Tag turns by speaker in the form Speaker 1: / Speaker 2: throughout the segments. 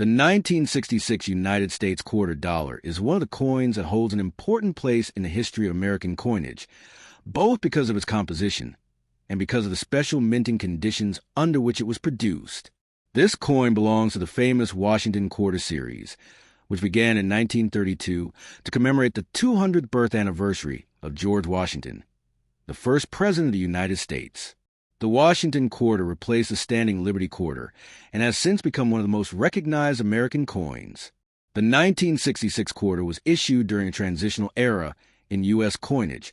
Speaker 1: The 1966 United States quarter dollar is one of the coins that holds an important place in the history of American coinage, both because of its composition and because of the special minting conditions under which it was produced. This coin belongs to the famous Washington Quarter Series, which began in 1932 to commemorate the 200th birth anniversary of George Washington, the first president of the United States. The Washington Quarter replaced the standing Liberty Quarter and has since become one of the most recognized American coins. The 1966 quarter was issued during a transitional era in U.S. coinage,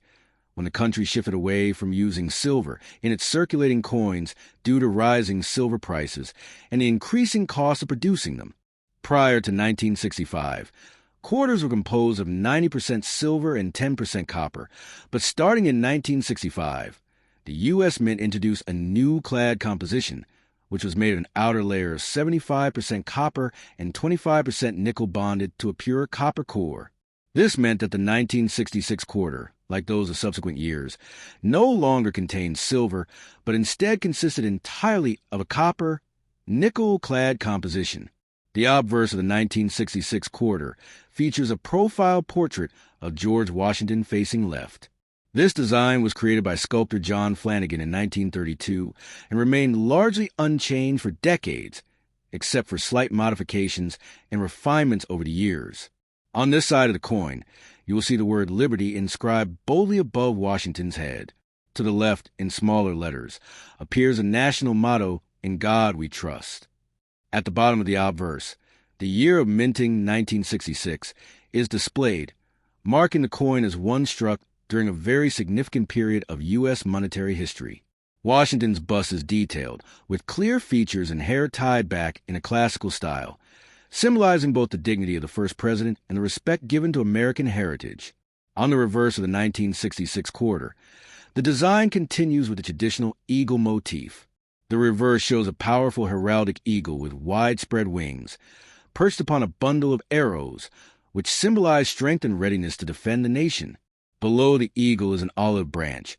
Speaker 1: when the country shifted away from using silver in its circulating coins due to rising silver prices and the increasing cost of producing them. Prior to 1965, quarters were composed of 90% silver and 10% copper, but starting in 1965, the U.S. Mint introduced a new clad composition, which was made of an outer layer of 75% copper and 25% nickel bonded to a pure copper core. This meant that the 1966 quarter, like those of subsequent years, no longer contained silver, but instead consisted entirely of a copper, nickel-clad composition. The obverse of the 1966 quarter features a profile portrait of George Washington facing left. This design was created by sculptor John Flanagan in 1932 and remained largely unchanged for decades, except for slight modifications and refinements over the years. On this side of the coin, you will see the word Liberty inscribed boldly above Washington's head. To the left, in smaller letters, appears a national motto, "In God We Trust." At the bottom of the obverse, the year of minting 1966 is displayed, marking the coin as one struck during a very significant period of U.S. monetary history. Washington's bust is detailed, with clear features and hair tied back in a classical style, symbolizing both the dignity of the first president and the respect given to American heritage. On the reverse of the 1966 quarter, the design continues with the traditional eagle motif. The reverse shows a powerful heraldic eagle with widespread wings, perched upon a bundle of arrows, which symbolize strength and readiness to defend the nation. Below the eagle is an olive branch,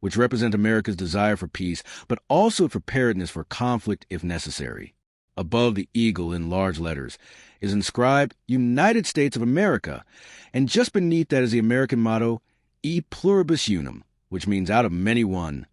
Speaker 1: which represents America's desire for peace, but also its preparedness for conflict if necessary. Above the eagle in large letters is inscribed United States of America, and just beneath that is the American motto, E pluribus unum, which means out of many one,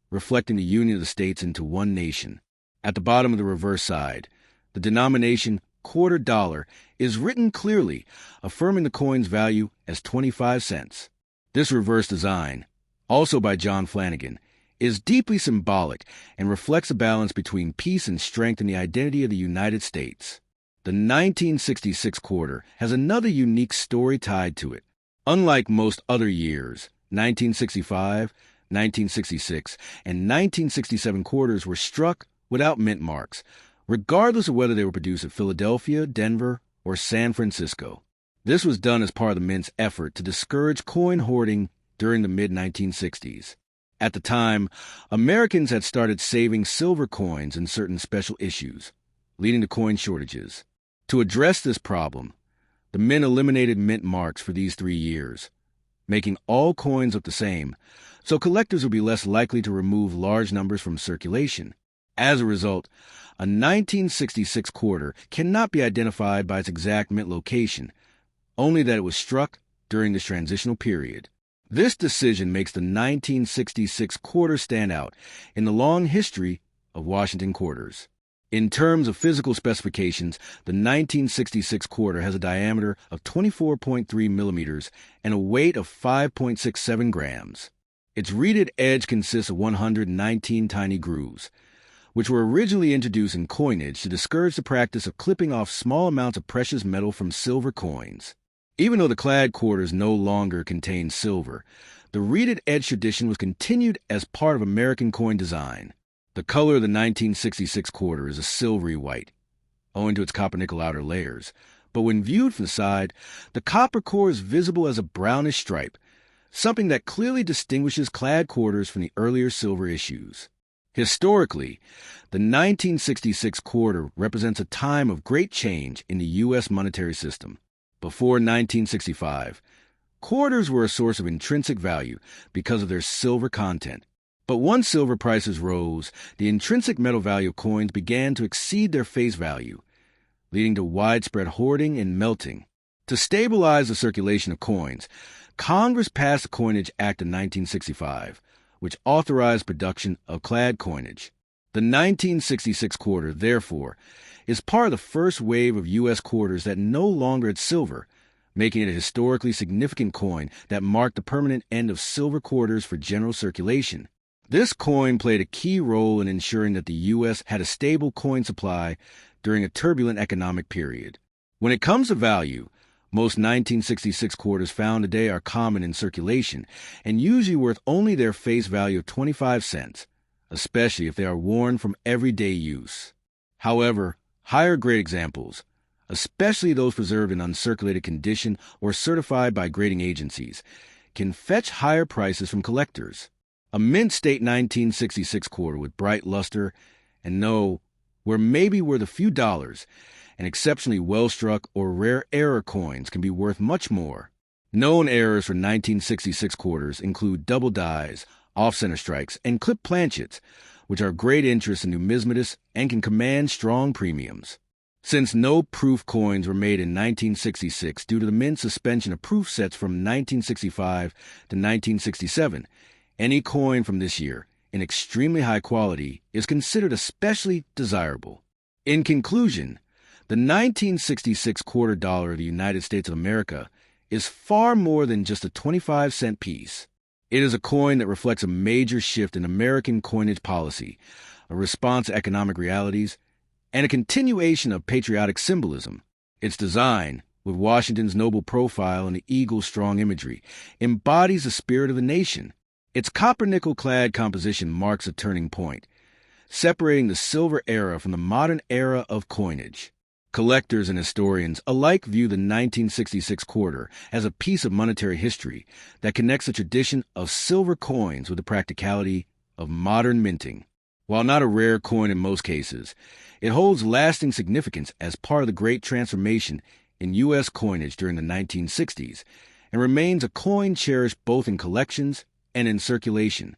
Speaker 1: reflecting the union of the states into one nation. At the bottom of the reverse side, the denomination quarter dollar is written clearly, affirming the coin's value as 25 cents. This reverse design, also by John Flanagan, is deeply symbolic and reflects a balance between peace and strength in the identity of the United States. The 1966 quarter has another unique story tied to it. Unlike most other years, 1965, 1966, and 1967 quarters were struck without mint marks, regardless of whether they were produced at Philadelphia, Denver, or San Francisco. This was done as part of the Mint's effort to discourage coin hoarding during the mid-1960s. At the time, Americans had started saving silver coins in certain special issues, leading to coin shortages. To address this problem, the Mint eliminated mint marks for these 3 years, making all coins look the same, so collectors would be less likely to remove large numbers from circulation. As a result, a 1966 quarter cannot be identified by its exact mint location, only that it was struck during this transitional period. This decision makes the 1966 quarter stand out in the long history of Washington quarters. In terms of physical specifications, the 1966 quarter has a diameter of 24.3 millimeters and a weight of 5.67 grams. Its reeded edge consists of 119 tiny grooves, which were originally introduced in coinage to discourage the practice of clipping off small amounts of precious metal from silver coins. Even though the clad quarters no longer contained silver, the reeded edge tradition was continued as part of American coin design. The color of the 1966 quarter is a silvery white, owing to its copper-nickel outer layers, but when viewed from the side, the copper core is visible as a brownish stripe, something that clearly distinguishes clad quarters from the earlier silver issues. Historically, the 1966 quarter represents a time of great change in the U.S. monetary system. Before 1965, quarters were a source of intrinsic value because of their silver content. But once silver prices rose, the intrinsic metal value of coins began to exceed their face value, leading to widespread hoarding and melting. To stabilize the circulation of coins, Congress passed the Coinage Act of 1965, which authorized production of clad coinage. The 1966 quarter, therefore, is part of the first wave of U.S. quarters that no longer had silver, making it a historically significant coin that marked the permanent end of silver quarters for general circulation. This coin played a key role in ensuring that the U.S. had a stable coin supply during a turbulent economic period. When it comes to value, most 1966 quarters found today are common in circulation and usually worth only their face value of 25 cents, especially if they are worn from everyday use. However, higher-grade examples, especially those preserved in uncirculated condition or certified by grading agencies, can fetch higher prices from collectors. A mint state 1966 quarter with bright luster and where maybe worth a few dollars, and exceptionally well-struck or rare error coins can be worth much more. Known errors for 1966 quarters include double dies, off-center strikes, and clip planchets, which are of great interest in numismatists and can command strong premiums. Since no proof coins were made in 1966 due to the mint's suspension of proof sets from 1965 to 1967, any coin from this year, in extremely high quality, is considered especially desirable. In conclusion, the 1966 quarter dollar of the United States of America is far more than just a 25-cent piece. It is a coin that reflects a major shift in American coinage policy, a response to economic realities, and a continuation of patriotic symbolism. Its design, with Washington's noble profile and the eagle's strong imagery, embodies the spirit of the nation. Its copper-nickel clad composition marks a turning point, separating the silver era from the modern era of coinage. Collectors and historians alike view the 1966 quarter as a piece of monetary history that connects the tradition of silver coins with the practicality of modern minting. While not a rare coin in most cases, it holds lasting significance as part of the great transformation in U.S. coinage during the 1960s and remains a coin cherished both in collections and in circulation.